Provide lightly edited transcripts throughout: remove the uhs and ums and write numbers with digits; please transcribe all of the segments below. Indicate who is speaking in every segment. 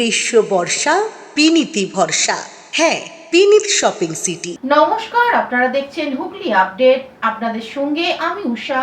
Speaker 1: গ্রীষ্ম বর্ষা পিনিতি ভরসা। হ্যাঁ, পিনিত শপিং সিটি।
Speaker 2: নমস্কার, আপনারা দেখছেন হুগলি আপডেট। আপনাদের সঙ্গে আমি উষা।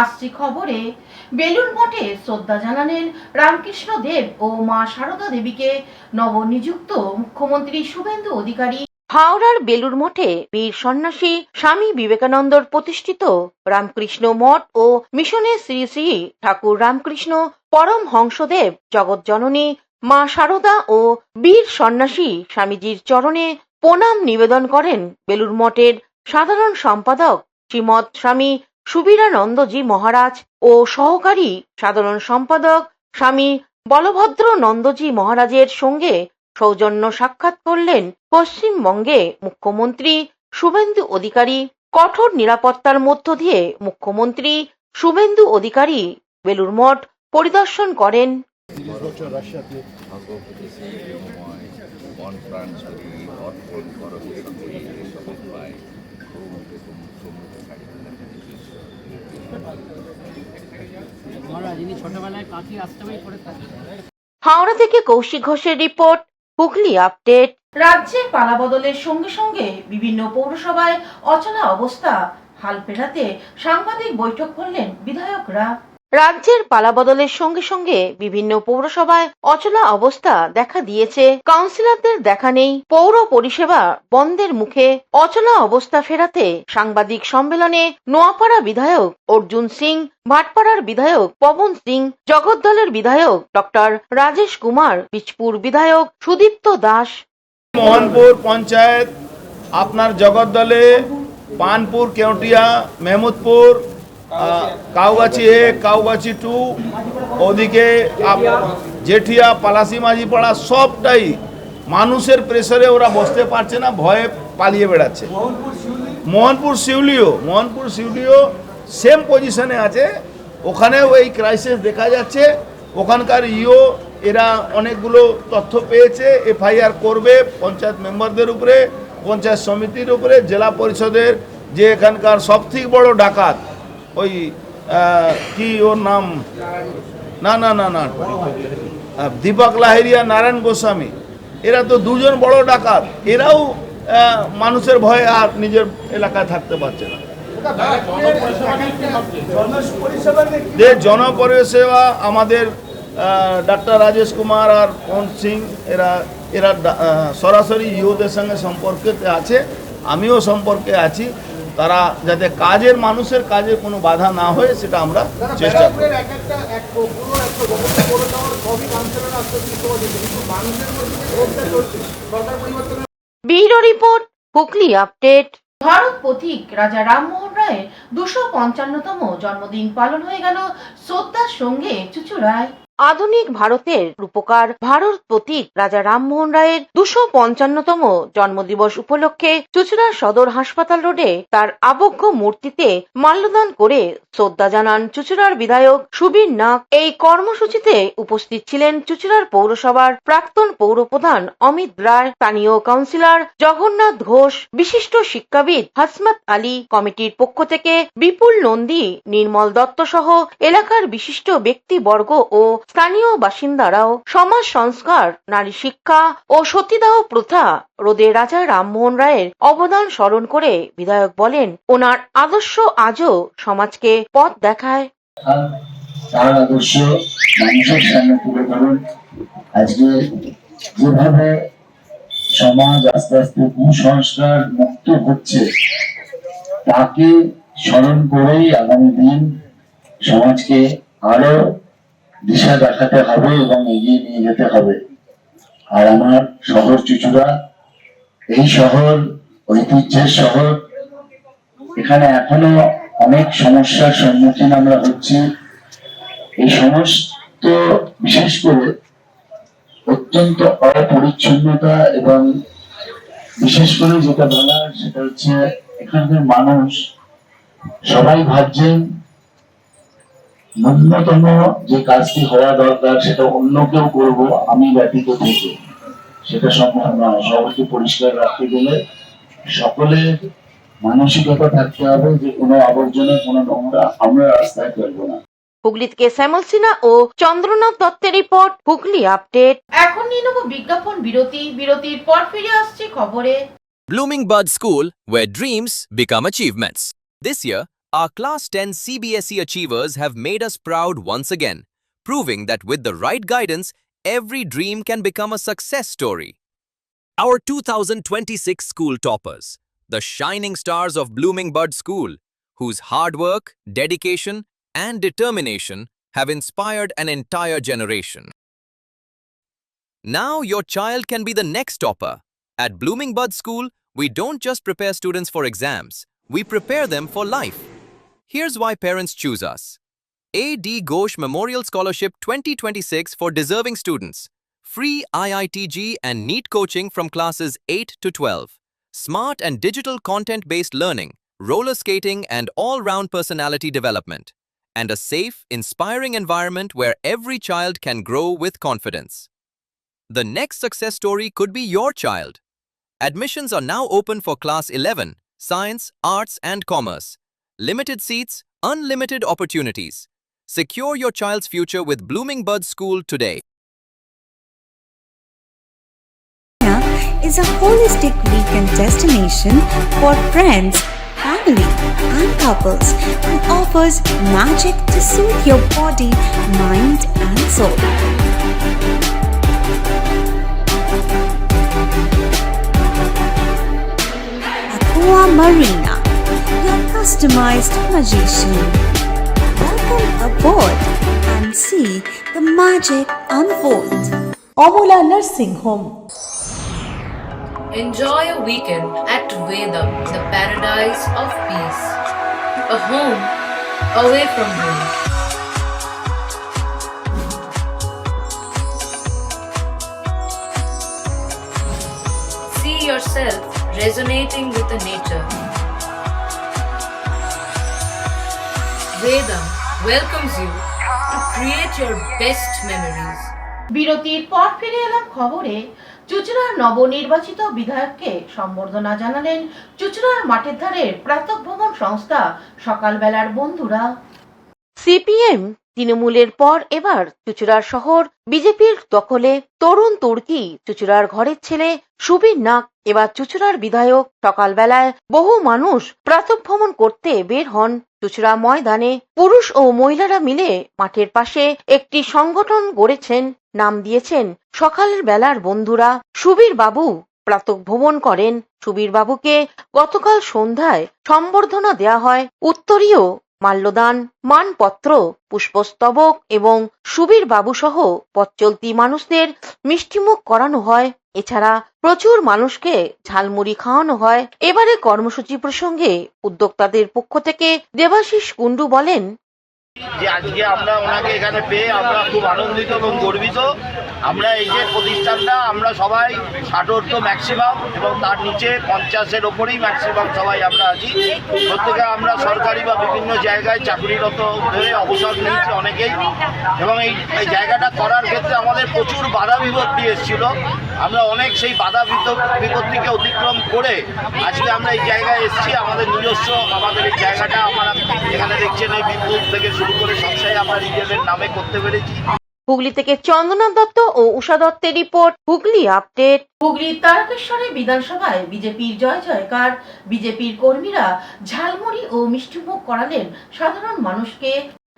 Speaker 2: আসছি খবরে। বেলুড় মঠে শ্রদ্ধা জানালেন রামকৃষ্ণ দেব ও মা সারদা দেবীকে নবনিযুক্ত মুখ্যমন্ত্রী শুভেন্দু অধিকারী। হাওড়ার বেলুড় মঠে বীর সন্ন্যাসী স্বামী বিবেকানন্দর প্রতিষ্ঠিত রামকৃষ্ণ মঠ ও মিশনের শ্রী শ্রী ঠাকুর রামকৃষ্ণ পরম হংসদেব জগৎ জননী মা সারদা ও বীর সন্ন্যাসী স্বামীজির চরণে প্রণাম নিবেদন করেন বেলুড় মঠের সাধারণ সম্পাদক শ্রীমৎ স্বামী সুবীরানন্দজি মহারাজ ও সহকারী সাধারণ সম্পাদক স্বামী বলভদ্রনন্দজি মহারাজের সঙ্গে সৌজন্য সাক্ষাৎ করলেন পশ্চিমবঙ্গে মুখ্যমন্ত্রী শুভেন্দু অধিকারী। কঠোর নিরাপত্তার মধ্য দিয়ে মুখ্যমন্ত্রী শুভেন্দু অধিকারী বেলুড় মঠ পরিদর্শন করেন। হাওড়া থেকে কৌশিক ঘোষের রিপোর্ট, হুগলি আপডেট। রাজ্যে পালাবদলের সঙ্গে সঙ্গে বিভিন্ন পৌরসভায় অচলা অবস্থা হাল ফেরাতে সাংবাদিক বৈঠক করলেন বিধায়করা। রাজ্যের পালাবদলের সঙ্গে সঙ্গে বিভিন্ন পৌরসভায় অচলা অবস্থা দেখা দিয়েছে। কাউন্সিলরদের দেখা নেই, পৌর পরিষেবা বন্ধের মুখে। অচলা অবস্থা ফেরাতে সাংবাদিক সম্মেলনে নোয়াপাড়া বিধায়ক অর্জুন সিং, ভাটপাড়ার বিধায়ক পবন সিং, জগদ্দলের বিধায়ক ডক্টর রাজেশ কুমার, বীজপুর বিধায়ক সুদীপ্ত দাস।
Speaker 3: মোহনপুর পঞ্চায়েত আপনার জগদ্দলে, পানপুর, কেওটিয়া, মেহমুদপুর, কাউগাছি 1, কাউগাছি 2, ওদিকে জেঠিয়া, পালাসি মাঝিপাড়া সবটাই মানুষের প্রেসারে ওরা বসতে পারছে না, ভয়ে পালিয়ে বেড়াচ্ছে। মোহনপুর শিউলিও সেম পজিশনে আছে, ওখানেও এই ক্রাইসিস দেখা যাচ্ছে। ওখানকার এরা অনেকগুলো তথ্য পেয়েছে, এফআইআর করবে পঞ্চায়েত মেম্বারদের উপরে, পঞ্চায়েত সমিতির উপরে, জেলা পরিষদের যে এখানকার সবথেকে বড় ডাকাত ওই কি ওর নাম না দীপক লাহিড়িয়া, নারায়ণ গোস্বামী, এরা তো দুজন বড় ডাকাত। এরাও মানুষের ভয়ে আর নিজের এলাকায় থাকতে পারছে না। জনপরিষেবা আমাদের ডাক্তার রাজেশ কুমার আর পবন সিং এরা সরাসরি ইউদের সঙ্গে সম্পর্কে আছে, আমিও সম্পর্কে আছি। তারা যাতে মানুষের কাজে কোনো বাধা না হয় সেটা আমরা চেষ্টা করি।
Speaker 2: Bureau report, Hooghly update. Bharat পথিক রাজা রামমোহন রায়ের 255তম জন্মদিন পালন হয়ে গেল শ্রদ্ধার সঙ্গে চুঁচুড়ায়। আধুনিক ভারতের রূপকার ভারত পথিক রাজা রামমোহন রায়ের 255তম জন্মদিবস উপলক্ষে চুঁচুড়া সদর হাসপাতাল রোডে তার আবক্ষ মূর্তিতে মাল্যদান করে শ্রদ্ধা জানান চুঁচুড়ার বিধায়ক সুবীর নাগ। এই কর্মসূচিতে উপস্থিত ছিলেন চুঁচুড়ার পৌরসভার প্রাক্তন পৌরপ্রধান অমিত রায়, স্থানীয় কাউন্সিলর জগন্নাথ ঘোষ, বিশিষ্ট শিক্ষাবিদ হাসমত আলী, কমিটির পক্ষ থেকে বিপুল নন্দী, নির্মল দত্ত সহ এলাকার বিশিষ্ট ব্যক্তিবর্গ ও স্থানীয় বাসিন্দারাও সমাজ সংস্কার, নারী শিক্ষা ও সতীদাহ প্রথা রোধে রাজা রামমোহন রায়ের অবদান স্মরণ করে বিধায়ক বলেন, ওনার আদর্শ আজও সমাজকে পথ দেখায়।
Speaker 4: তার আদর্শ মানুষের সামনে তুলে ধরুন। আজকে যেভাবে সমাজ আস্তে আস্তে কুসংস্কার মুক্ত হচ্ছে, তাকে স্মরণ করেই আগামী দিন সমাজকে আরো দিশা দেখাতে হবে এবং এগিয়ে নিয়ে যেতে হবে। আর আমার শহর চুঁচুড়া, এই শহর ঐতিহ্যের শহর, এখানে এখনো অনেক সমস্যার সম্মুখীন আমরা হচ্ছি। এই সমস্ত বিশেষ করে অত্যন্ত অপরিচ্ছন্নতা এবং বিশেষ করে যেটা বলার সেটা হচ্ছে এখানকার মানুষ সবাই ভাবছেন ন্যূনতম যে কাজটি হওয়া দরকার সেটা অন্য কেউ করবো, আমি ব্যতীত থেকে, সেটা সম্ভব নয়। সবাইকে পরিষ্কার রাখতে গেলে সকলের মানসিকতা থাকতে হবে যে কোনো আবর্জনা, কোনো নোংরা আমরা রাস্তায় ফেলবো না।
Speaker 5: হুগলি থেকে শ্যামল সিনহা ও চন্দ্রনাথ দত্তের রিপোর্ট, হুগলি আপডেট।
Speaker 2: এখন নিয়ে নেব বিজ্ঞাপন বিরতি। বিরতির পর ফিরে আসছি খবরে।
Speaker 6: Blooming Bud School, where dreams become achievements. This year, our Class 10 CBSE achievers have made us proud once again, proving that with the right guidance, every dream can become a success story. Our 2026 school toppers, the shining stars of Blooming Bud School, whose hard work, dedication, and determination have inspired an entire generation. Now your child can be the next topper. At Blooming Bud School, we don't just prepare students for exams, we prepare them for life. Here's why parents choose us. A.D. Ghosh Memorial Scholarship 2026 for deserving students. Free IITG and NEET coaching from classes 8 to 12. Smart and digital content-based learning, roller skating and all-round personality development. And a safe, inspiring environment where every child can grow with confidence. The next success story could be your child. Admissions are now open for Class 11, Science, Arts and Commerce. Limited seats, unlimited opportunities. Secure your child's future with Blooming Bud School today.
Speaker 7: Is a holistic weekend destination for friends, family, and couples and offers magic to soothe your body, mind, and soul. Aqua Marina, your customized magician. Welcome aboard and see the magic unfold.
Speaker 1: Amala nursing home.
Speaker 8: Enjoy a weekend at Vedam, the paradise of peace. A home away from home. See yourself resonating with the nature. Vedam welcomes you to create your best memories.
Speaker 2: বিরতির পর ফিরে এলাম খবরে। চুঁচুড়ার নবনির্বাচিত বিধায়ককে সম্বর্ধনা জানালেন চুঁচুড়ার মাঠের ধারের প্রাতঃভ্রমণ সংস্থা সকালবেলার বন্ধুরা।
Speaker 5: সিপিএম তৃণমূলের পর এবার চুঁচুড়ার শহর বিজেপির দখলে। তরুণ তুর্কি চুঁচুড়ার ঘরের ছেলে সুবীর নাগ এবার চুঁচুড়ার বিধায়ক। সকালবেলায় বহু মানুষ প্রাতঃভ্রমণ করতে বের হন চুঁচুড়া ময়দানে। পুরুষ ও মহিলারা মিলে মাঠের পাশে একটি সংগঠন গড়েছেন, নাম দিয়েছেন সকালের বেলার বন্ধুরা। সুবীর বাবু প্রাতঃভ্রমণ করেন। সুবীর বাবুকে গতকাল সন্ধ্যায় সম্বর্ধনা দেয়া হয়। উত্তরীয়, মাল্যদান, মানপত্র, পুষ্পস্তবক এবং সুবীর বাবু সহ পথচলতি মানুষদের মিষ্টিমুখ করানো হয়। এছাড়া প্রচুর মানুষকে ঝালমুড়ি খাওয়ানো হয়। এবারে কর্মসূচি প্রসঙ্গে উদ্যোক্তাদের পক্ষ থেকে দেবাশিস কুন্ডু বলেন,
Speaker 3: যে আজকে আমরা ওনাকে এখানে পেয়ে আমরা খুব আনন্দিত এবং গর্বিত। আমরা এই যে প্রতিষ্ঠানটা আমরা সবাই 60 ম্যাক্সিমাম এবং তার নিচে 50-এর ওপরেই ম্যাক্সিমাম সবাই আমরা আছি। প্রত্যেকে আমরা সরকারি বা বিভিন্ন জায়গায় চাকরিরত হয়ে অবসর নিয়েছি অনেকেই, এবং এই জায়গাটা করার ক্ষেত্রে আমাদের প্রচুর বাধা বিপত্তি এসেছিল। আমরা অনেক সেই বাধা বিপত্তিকে অতিক্রম করে আজকে আমরা এই জায়গায় এসেছি। আমাদের নিজস্ব আমাদের এই জায়গাটা আমরা এখানে দেখছেন এই বিদ্যুৎ থেকে শুরু করে সবটাই আমরা নিজেদের নামে করতে পেরেছি।
Speaker 5: হুগলি থেকে চন্দনা দত্ত ও উষা দত্তের রিপোর্ট, হুগলি আপডেট।
Speaker 2: হুগলির তারকেশ্বরে বিধানসভায় বিজেপির জয় জয়কার। বিজেপির কর্মীরা ঝালমুড়ি ও মিষ্টিমুখ করালেন সাধারণ মানুষকে।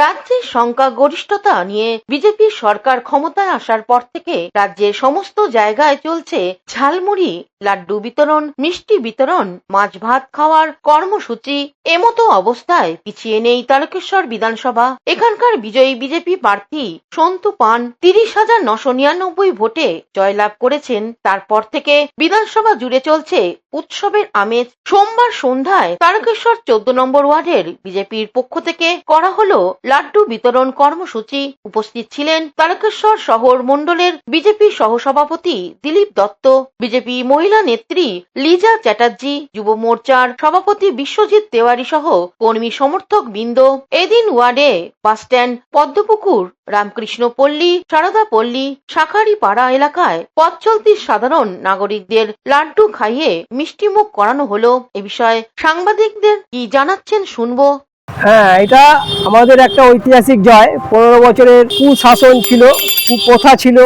Speaker 5: রাজ্যের সংখ্যাগরিষ্ঠতা নিয়ে বিজেপির সরকার ক্ষমতায় আসার পর থেকে রাজ্যের সমস্ত জায়গায় চলছে ঝালমুড়ি, লাড্ডু বিতরণ, মিষ্টি বিতরণ, মাছ ভাত খাওয়ার কর্মসূচি। এমতো অবস্থায় পিছিয়ে নেই তারকেশ্বর বিধানসভা। এখানকার বিজয়ী বিজেপি প্রার্থী সন্তু পান 30,999 ভোটে জয়লাভ করেছেন। তারপর থেকে বিধানসভা জুড়ে চলছে উৎসবের আমেজ। সোমবার সন্ধ্যায় তারকেশ্বর 14 নম্বর ওয়ার্ডের বিজেপির পক্ষ থেকে করা হলো লাড্ডু বিতরণ কর্মসূচি। উপস্থিত ছিলেন তারকেশ্বর শহর মণ্ডলের বিজেপি সহসভাপতি দিলীপ দত্ত, বিজেপি মহিলা নেত্রী লিজা চ্যাটার্জি, যুব মোর্চার সভাপতি বিশ্বজিৎ তেওয়ারি সহ কর্মী সমর্থক বৃন্দ। এদিন ওয়ার্ডে বাসস্ট্যান্ড, পদ্মপুকুর, রামকৃষ্ণ পল্লী, সারদা পল্লী, শাখারিপাড়া এলাকায় পথ চলতি সাধারণ নাগরিকদের লাড্ডু খাইয়ে মিষ্টিমুখ করানো হলো। এ বিষয়ে সাংবাদিকদের কি জানাচ্ছেন শুনবো।
Speaker 9: হ্যাঁ, এটা আমাদের একটা ঐতিহাসিক জয়। 15 বছরের কুশাসন ছিল, কুপ্রথা ছিল,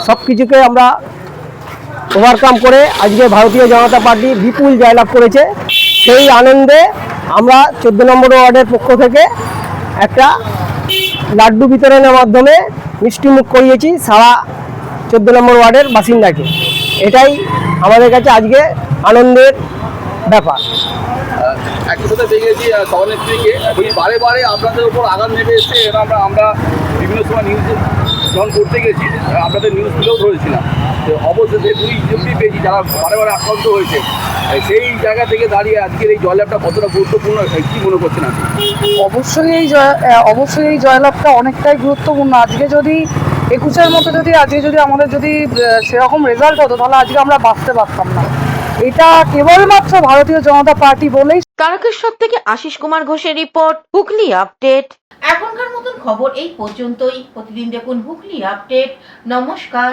Speaker 9: সব কিছুকে আমরা ওভারকাম করে আজকে ভারতীয় জনতা পার্টি বিপুল জয়লাভ করেছে। সেই আনন্দে আমরা 14 নম্বর ওয়ার্ডের পক্ষ থেকে একটা লাড্ডু বিতরণের মাধ্যমে মিষ্টিমুখ করিয়েছি সারা 14 নম্বর ওয়ার্ডের বাসিন্দাকে। এটাই আমাদের কাছে আজকে আনন্দের ব্যাপার।
Speaker 10: একই সাথে দেখেছি সভানেত্রীকে বারে বারে আপনাদের উপর আঘাত নেমে এসছে। আমরা বিভিন্ন সময় নিউজ যখন করতে গেছি আপনাদের নিউজগুলোও ধরেছিলাম। তো অবশ্যই দুই জমি পেয়েছি যারা বারে বারে আক্রান্ত হয়েছে। সেই জায়গা থেকে দাঁড়িয়ে আজকের এই জয়লাভটা কতটা গুরুত্বপূর্ণ কী মনে করছেন আপনি?
Speaker 11: অবশ্যই এই জয়লাভটা অনেকটাই গুরুত্বপূর্ণ। আজকে যদি 21-এর মতো আজকে যদি আমাদের সেরকম রেজাল্ট হতো তাহলে আজকে আমরা বাঁচতে পারতাম না। এটা কেবলমাত্র ভারতীয় জনতা পার্টি বলেই।
Speaker 5: তারকেশ্বর থেকে আশিস কুমার ঘোষের রিপোর্ট, হুগলি আপডেট।
Speaker 2: এখনকার মতন খবর এই পর্যন্তই। প্রতিদিন দেখুন হুগলি আপডেট। নমস্কার।